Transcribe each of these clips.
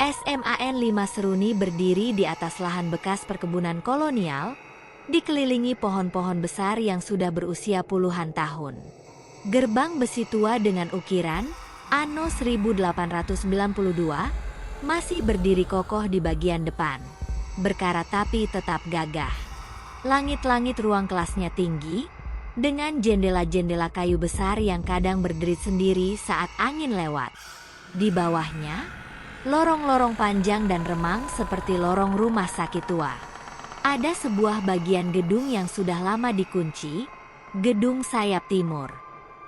SMAN 5 Seruni berdiri di atas lahan bekas perkebunan kolonial, dikelilingi pohon-pohon besar yang sudah berusia puluhan tahun. Gerbang besi tua dengan ukiran Anno 1892 masih berdiri kokoh di bagian depan, berkarat tapi tetap gagah. Langit-langit ruang kelasnya tinggi, dengan jendela-jendela kayu besar yang kadang berderit sendiri saat angin lewat. Di bawahnya, lorong-lorong panjang dan remang seperti lorong rumah sakit tua. Ada sebuah bagian gedung yang sudah lama dikunci, Gedung Sayap Timur.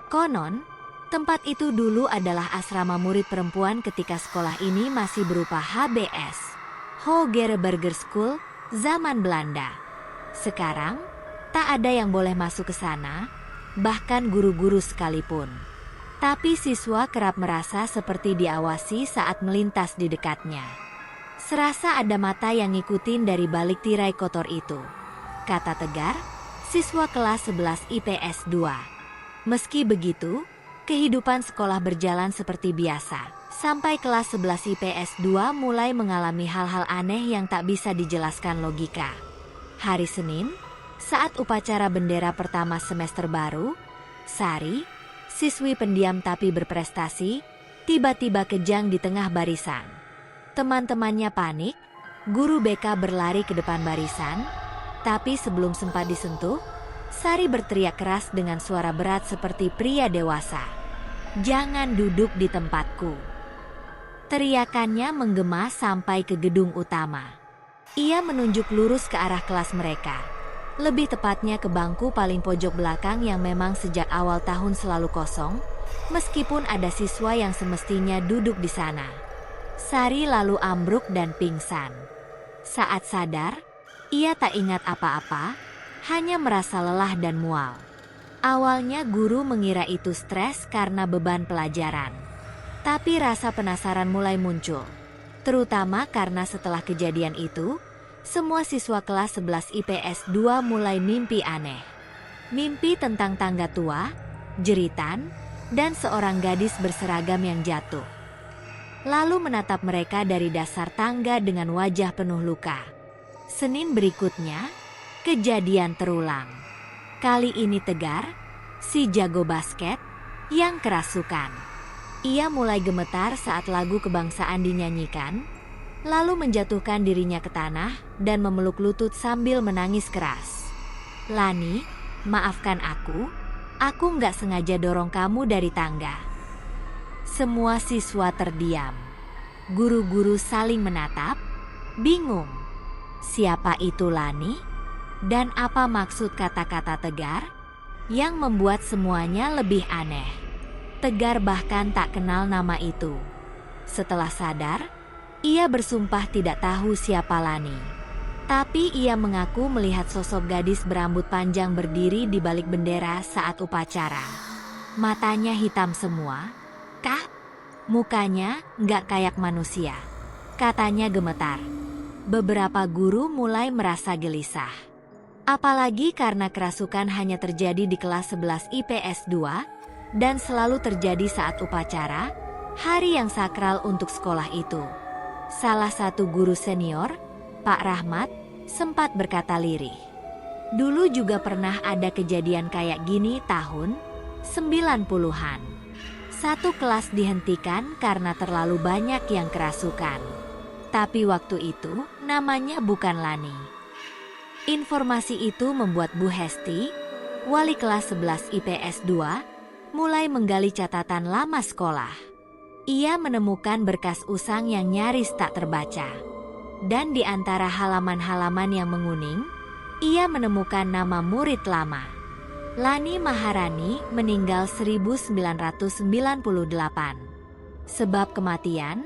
Konon, tempat itu dulu adalah asrama murid perempuan ketika sekolah ini masih berupa HBS, Hogereberger School, zaman Belanda. Sekarang, tak ada yang boleh masuk ke sana, bahkan guru-guru sekalipun. Tapi siswa kerap merasa seperti diawasi saat melintas di dekatnya. Serasa ada mata yang ngikutin dari balik tirai kotor itu, kata Tegar, siswa kelas 11 IPS 2. Meski begitu, kehidupan sekolah berjalan seperti biasa. Sampai kelas 11 IPS 2 mulai mengalami hal-hal aneh yang tak bisa dijelaskan logika. Hari Senin, saat upacara bendera pertama semester baru, Sari, siswi pendiam tapi berprestasi, tiba-tiba kejang di tengah barisan. Teman-temannya panik, guru BK berlari ke depan barisan, tapi sebelum sempat disentuh, Sari berteriak keras dengan suara berat seperti pria dewasa. "Jangan duduk di tempatku." Teriakannya menggema sampai ke gedung utama. Ia menunjuk lurus ke arah kelas mereka. Lebih tepatnya ke bangku paling pojok belakang yang memang sejak awal tahun selalu kosong, meskipun ada siswa yang semestinya duduk di sana. Sari lalu ambruk dan pingsan. Saat sadar, ia tak ingat apa-apa, hanya merasa lelah dan mual. Awalnya guru mengira itu stres karena beban pelajaran. Tapi rasa penasaran mulai muncul, terutama karena setelah kejadian itu, semua siswa kelas 11 IPS 2 mulai mimpi aneh. Mimpi tentang tangga tua, jeritan, dan seorang gadis berseragam yang jatuh. Lalu menatap mereka dari dasar tangga dengan wajah penuh luka. Senin berikutnya, kejadian terulang. Kali ini Tegar, si jago basket, yang kerasukan. Ia mulai gemetar saat lagu kebangsaan dinyanyikan, lalu menjatuhkan dirinya ke tanah dan memeluk lutut sambil menangis keras. "Lani, maafkan aku nggak sengaja dorong kamu dari tangga." Semua siswa terdiam. Guru-guru saling menatap, bingung. Siapa itu Lani? Dan apa maksud kata-kata Tegar? Yang membuat semuanya lebih aneh. Tegar bahkan tak kenal nama itu. Setelah sadar, ia bersumpah tidak tahu siapa Lani. Tapi ia mengaku melihat sosok gadis berambut panjang berdiri di balik bendera saat upacara. Matanya hitam semua. "Kah? Mukanya nggak kayak manusia," katanya gemetar. Beberapa guru mulai merasa gelisah. Apalagi karena kerasukan hanya terjadi di kelas 11 IPS 2 dan selalu terjadi saat upacara, hari yang sakral untuk sekolah itu. Salah satu guru senior, Pak Rahmat, sempat berkata lirih. "Dulu juga pernah ada kejadian kayak gini tahun 90-an. Satu kelas dihentikan karena terlalu banyak yang kerasukan. Tapi waktu itu namanya bukan Lani." Informasi itu membuat Bu Hesti, wali kelas 11 IPS 2, mulai menggali catatan lama sekolah. Ia menemukan berkas usang yang nyaris tak terbaca. Dan di antara halaman-halaman yang menguning, ia menemukan nama murid lama. Lani Maharani meninggal 1998. Sebab kematian,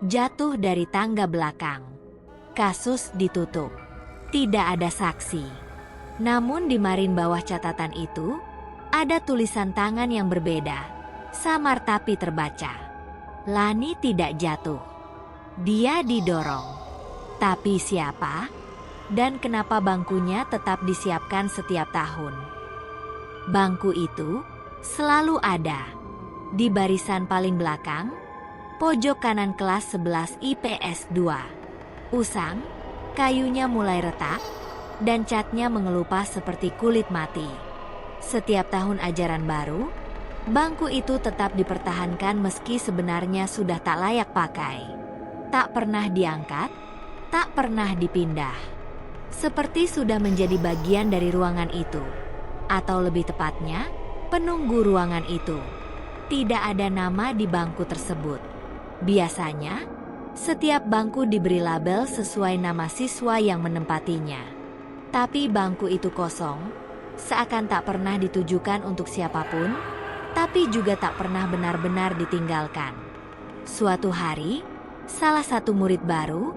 jatuh dari tangga belakang. Kasus ditutup. Tidak ada saksi. Namun di marin bawah catatan itu, ada tulisan tangan yang berbeda. Samar tapi terbaca. Lani tidak jatuh. Dia didorong. Tapi siapa? Dan kenapa bangkunya tetap disiapkan setiap tahun? Bangku itu selalu ada di barisan paling belakang, Pojok kanan kelas 11 IPS 2. Usang, kayunya mulai retak, dan catnya mengelupas seperti kulit mati. Setiap tahun ajaran baru, bangku itu tetap dipertahankan meski sebenarnya sudah tak layak pakai. Tak pernah diangkat, tak pernah dipindah. Seperti sudah menjadi bagian dari ruangan itu. Atau lebih tepatnya, penunggu ruangan itu. Tidak ada nama di bangku tersebut. Biasanya, setiap bangku diberi label sesuai nama siswa yang menempatinya. Tapi bangku itu kosong, seakan tak pernah ditujukan untuk siapapun, tapi juga tak pernah benar-benar ditinggalkan. Suatu hari, salah satu murid baru,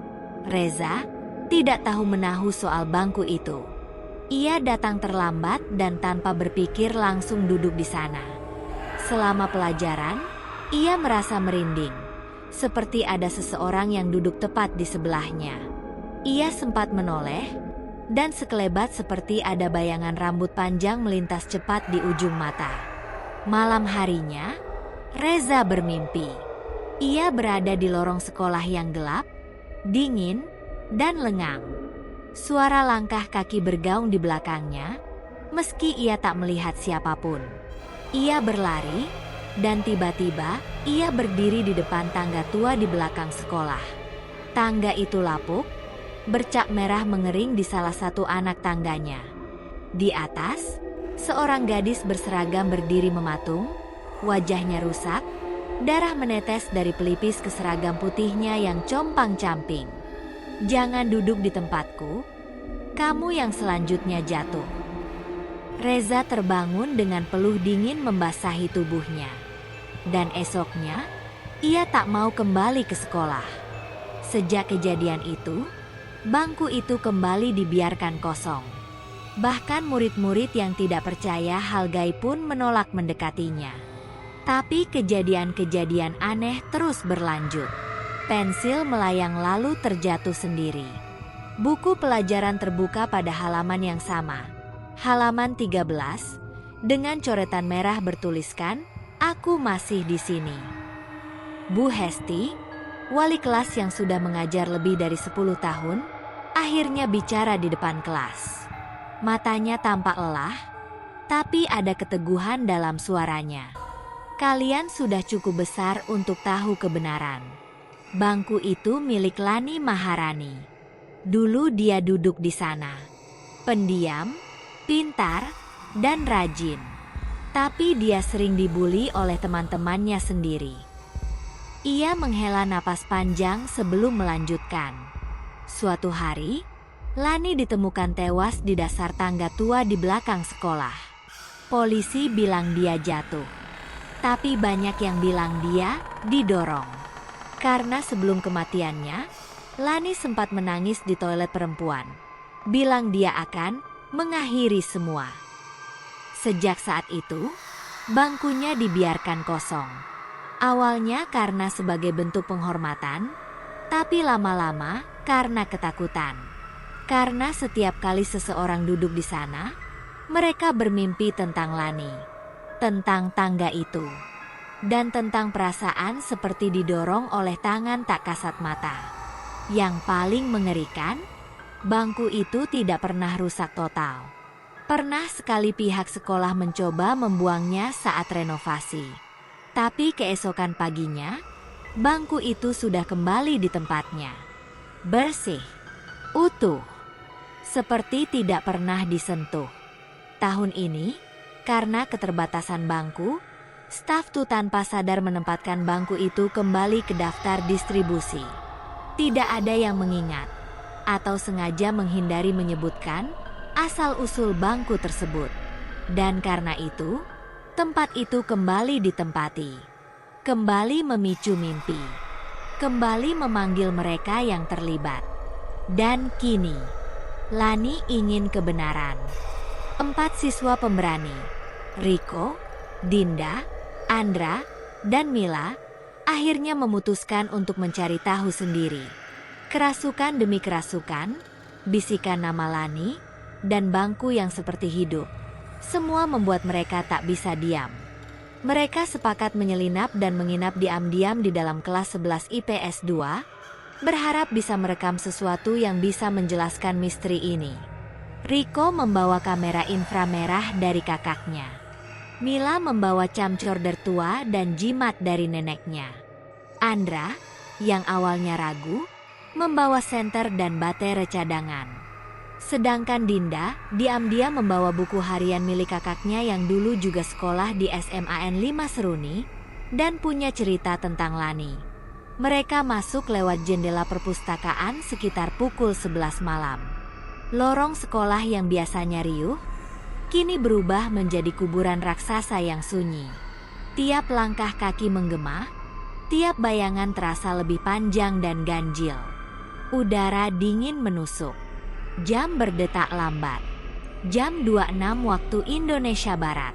Reza, tidak tahu menahu soal bangku itu. Ia datang terlambat dan tanpa berpikir langsung duduk di sana. Selama pelajaran, ia merasa merinding. Seperti ada seseorang yang duduk tepat di sebelahnya. Ia sempat menoleh, dan sekelebat seperti ada bayangan rambut panjang melintas cepat di ujung mata. Malam harinya, Reza bermimpi. Ia berada di lorong sekolah yang gelap, dingin, dan lengang. Suara langkah kaki bergaung di belakangnya, meski ia tak melihat siapapun. Ia berlari, dan tiba-tiba ia berdiri di depan tangga tua di belakang sekolah. Tangga itu lapuk, bercak merah mengering di salah satu anak tangganya. Di atas, seorang gadis berseragam berdiri mematung, wajahnya rusak, darah menetes dari pelipis ke seragam putihnya yang compang-camping. "Jangan duduk di tempatku, kamu yang selanjutnya jatuh." Reza terbangun dengan peluh dingin membasahi tubuhnya. Dan esoknya, ia tak mau kembali ke sekolah. Sejak kejadian itu, bangku itu kembali dibiarkan kosong. Bahkan murid-murid yang tidak percaya hal gaib pun menolak mendekatinya. Tapi kejadian-kejadian aneh terus berlanjut. Pensil melayang lalu terjatuh sendiri. Buku pelajaran terbuka pada halaman yang sama. Halaman 13, dengan coretan merah bertuliskan, "Aku masih di sini." Bu Hesti, wali kelas yang sudah mengajar lebih dari 10 tahun, akhirnya bicara di depan kelas. Matanya tampak lelah, tapi ada keteguhan dalam suaranya. "Kalian sudah cukup besar untuk tahu kebenaran. Bangku itu milik Lani Maharani. Dulu dia duduk di sana. Pendiam, pintar, dan rajin. Tapi dia sering dibuli oleh teman-temannya sendiri." Ia menghela napas panjang sebelum melanjutkan. Suatu hari, Lani ditemukan tewas di dasar tangga tua di belakang sekolah. Polisi bilang dia jatuh. Tapi banyak yang bilang dia didorong. Karena sebelum kematiannya, Lani sempat menangis di toilet perempuan. Bilang dia akan mengakhiri semua. Sejak saat itu, bangkunya dibiarkan kosong. Awalnya karena sebagai bentuk penghormatan, tapi lama-lama karena ketakutan. Karena setiap kali seseorang duduk di sana, mereka bermimpi tentang Lani, tentang tangga itu, dan tentang perasaan seperti didorong oleh tangan tak kasat mata. Yang paling mengerikan, bangku itu tidak pernah rusak total. Pernah sekali pihak sekolah mencoba membuangnya saat renovasi. Tapi keesokan paginya, bangku itu sudah kembali di tempatnya. Bersih, utuh, seperti tidak pernah disentuh. Tahun ini, karena keterbatasan bangku, staf Tu tanpa sadar menempatkan bangku itu kembali ke daftar distribusi. Tidak ada yang mengingat, atau sengaja menghindari menyebutkan asal-usul bangku tersebut. Dan karena itu, tempat itu kembali ditempati. Kembali memicu mimpi. Kembali memanggil mereka yang terlibat. Dan kini, Lani ingin kebenaran. 4 siswa pemberani, Riko, Dinda, Andra, dan Mila, akhirnya memutuskan untuk mencari tahu sendiri. Kerasukan demi kerasukan, bisikan nama Lani, dan bangku yang seperti hidup, semua membuat mereka tak bisa diam. Mereka sepakat menyelinap dan menginap diam-diam di dalam kelas 11 IPS 2, berharap bisa merekam sesuatu yang bisa menjelaskan misteri ini. Rico membawa kamera inframerah dari kakaknya. Mila membawa camcorder tua dan jimat dari neneknya. Andra, yang awalnya ragu, membawa senter dan baterai cadangan. Sedangkan Dinda diam-diam membawa buku harian milik kakaknya yang dulu juga sekolah di SMAN 5 Seruni dan punya cerita tentang Lani. Mereka masuk lewat jendela perpustakaan sekitar pukul 11 malam. Lorong sekolah yang biasanya riuh, kini berubah menjadi kuburan raksasa yang sunyi. Tiap langkah kaki menggema, tiap bayangan terasa lebih panjang dan ganjil. Udara dingin menusuk. Jam berdetak lambat. Jam 26 waktu Indonesia Barat.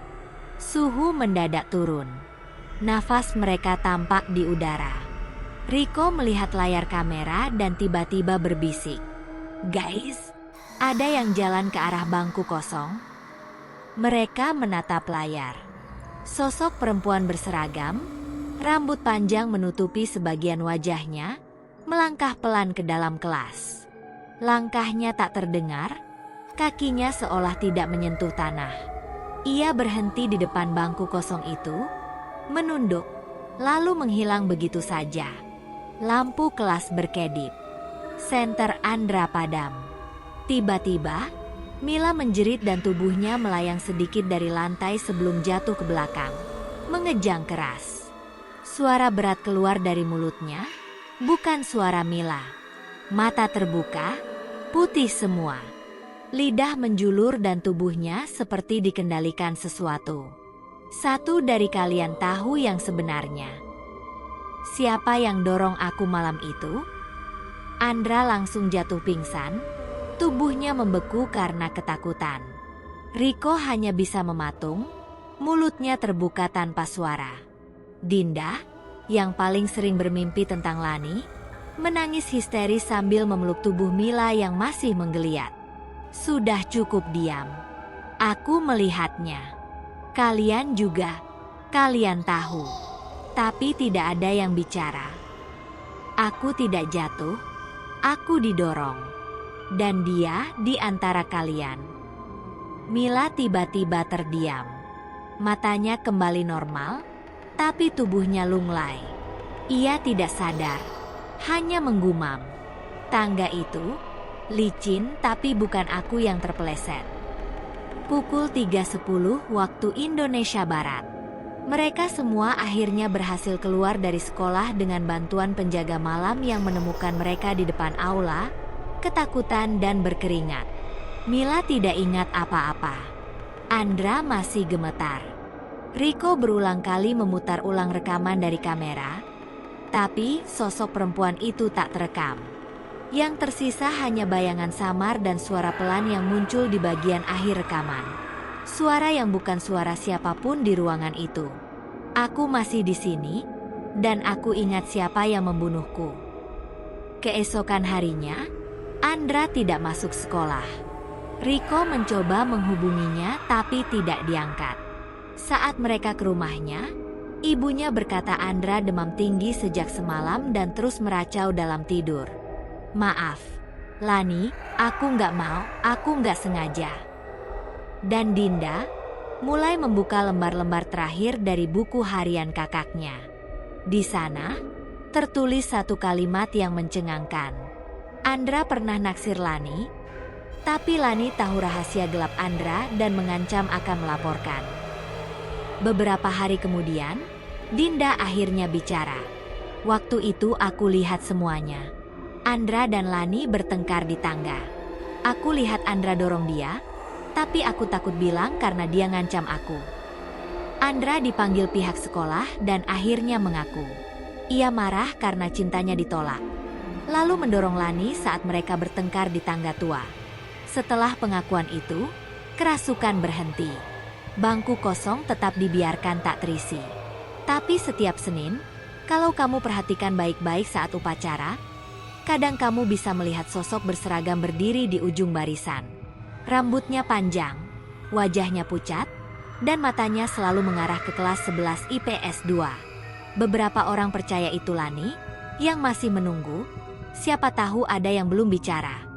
Suhu mendadak turun. Nafas mereka tampak di udara. Rico melihat layar kamera dan tiba-tiba berbisik. "Guys, ada yang jalan ke arah bangku kosong." Mereka menatap layar. Sosok perempuan berseragam, rambut panjang menutupi sebagian wajahnya, melangkah pelan ke dalam kelas. Langkahnya tak terdengar, kakinya seolah tidak menyentuh tanah. Ia berhenti di depan bangku kosong itu, menunduk, lalu menghilang begitu saja. Lampu kelas berkedip. Senter Andra padam. Tiba-tiba, Mila menjerit dan tubuhnya melayang sedikit dari lantai sebelum jatuh ke belakang, mengejang keras. Suara berat keluar dari mulutnya, bukan suara Mila. Mata terbuka, putih semua. Lidah menjulur dan tubuhnya seperti dikendalikan sesuatu. "Satu dari kalian tahu yang sebenarnya. Siapa yang dorong aku malam itu?" Andra langsung jatuh pingsan, tubuhnya membeku karena ketakutan. Rico hanya bisa mematung, mulutnya terbuka tanpa suara. Dinda, yang paling sering bermimpi tentang Lani, menangis histeris sambil memeluk tubuh Mila yang masih menggeliat. "Sudah cukup diam. Aku melihatnya. Kalian juga. Kalian tahu. Tapi tidak ada yang bicara. Aku tidak jatuh. Aku didorong. Dan dia di antara kalian." Mila tiba-tiba terdiam. Matanya kembali normal, tapi tubuhnya lunglai. Ia tidak sadar. Hanya menggumam. "Tangga itu licin, tapi bukan aku yang terpeleset." Pukul 3.10 waktu Indonesia Barat. Mereka semua akhirnya berhasil keluar dari sekolah dengan bantuan penjaga malam yang menemukan mereka di depan aula, ketakutan dan berkeringat. Mila tidak ingat apa-apa. Andra masih gemetar. Rico berulang kali memutar ulang rekaman dari kamera, tapi sosok perempuan itu tak terekam. Yang tersisa hanya bayangan samar dan suara pelan yang muncul di bagian akhir rekaman. Suara yang bukan suara siapapun di ruangan itu. "Aku masih di sini, dan aku ingat siapa yang membunuhku." Keesokan harinya, Andra tidak masuk sekolah. Rico mencoba menghubunginya tapi tidak diangkat. Saat mereka ke rumahnya, ibunya berkata Andra demam tinggi sejak semalam dan terus meracau dalam tidur. "Maaf, Lani, aku nggak mau, aku nggak sengaja." Dan Dinda mulai membuka lembar-lembar terakhir dari buku harian kakaknya. Di sana, tertulis satu kalimat yang mencengangkan. Andra pernah naksir Lani, tapi Lani tahu rahasia gelap Andra dan mengancam akan melaporkan. Beberapa hari kemudian, Dinda akhirnya bicara. "Waktu itu aku lihat semuanya. Andra dan Lani bertengkar di tangga. Aku lihat Andra dorong dia, tapi aku takut bilang karena dia ngancam aku." Andra dipanggil pihak sekolah dan akhirnya mengaku. Ia marah karena cintanya ditolak. Lalu mendorong Lani saat mereka bertengkar di tangga tua. Setelah pengakuan itu, kerasukan berhenti. Bangku kosong tetap dibiarkan tak terisi. Tapi setiap Senin, kalau kamu perhatikan baik-baik saat upacara, kadang kamu bisa melihat sosok berseragam berdiri di ujung barisan. Rambutnya panjang, wajahnya pucat, dan matanya selalu mengarah ke kelas 11 IPS 2. Beberapa orang percaya itu Lani, yang masih menunggu. Siapa tahu ada yang belum bicara.